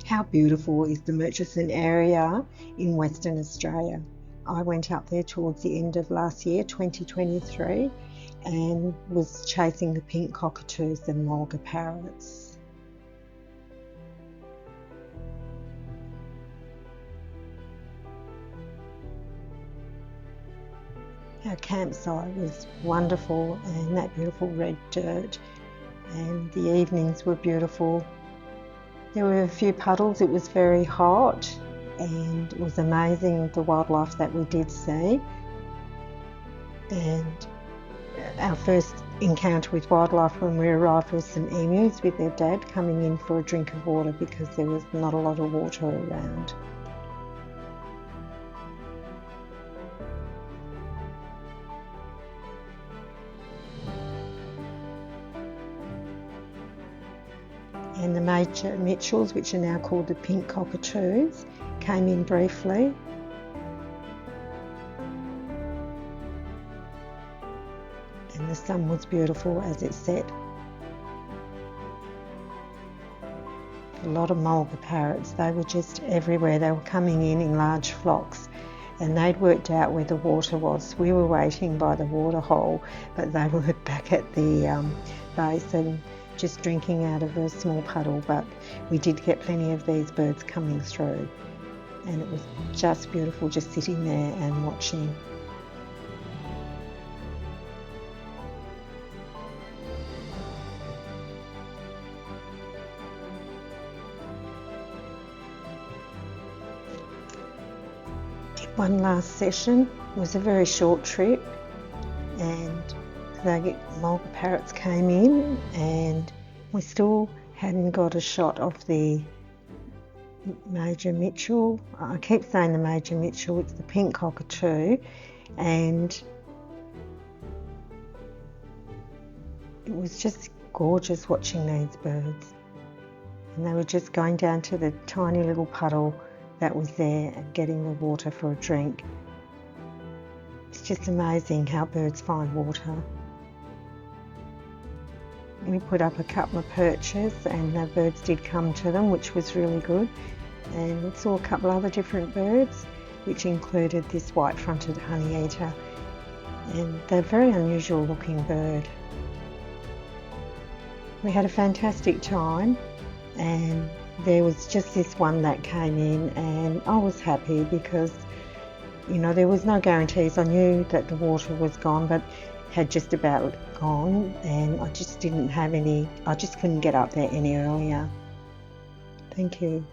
How beautiful is the Murchison area in Western Australia? I went up there towards the end of last year, 2023, and was chasing the pink cockatoos and Mulga parrots. Our campsite was wonderful, and that beautiful red dirt, and the evenings were beautiful. There were a few puddles, it was very hot, and it was amazing the wildlife that we did see. And our first encounter with wildlife when we arrived was some emus with their dad coming in for a drink of water because there was not a lot of water around. And the major Mitchells, which are now called the pink cockatoos, came in briefly. And the sun was beautiful as it set. A lot of Mulga parrots, they were just everywhere. They were coming in large flocks, and they'd worked out where the water was. We were waiting by the water hole, but they were back at the base and just drinking out of a small puddle. But we did get plenty of these birds coming through, and it was just beautiful just sitting there and watching. Did one last session. It was a very short trip, and the Mulga parrots came in, and we still hadn't got a shot of the major Mitchell. I keep saying the major Mitchell, it's the pink cockatoo, and it was just gorgeous watching these birds. And they were just going down to the tiny little puddle that was there and getting the water for a drink. It's just amazing how birds find water. We put up a couple of perches and the birds did come to them, which was really good. And we saw a couple other different birds, which included this white-fronted honeyeater. And they're a very unusual looking bird. We had a fantastic time, and there was just this one that came in, and I was happy because, you know, there was no guarantees. I knew that the water was gone, but had just about gone, and I just didn't have any, I just couldn't get up there any earlier. Thank you.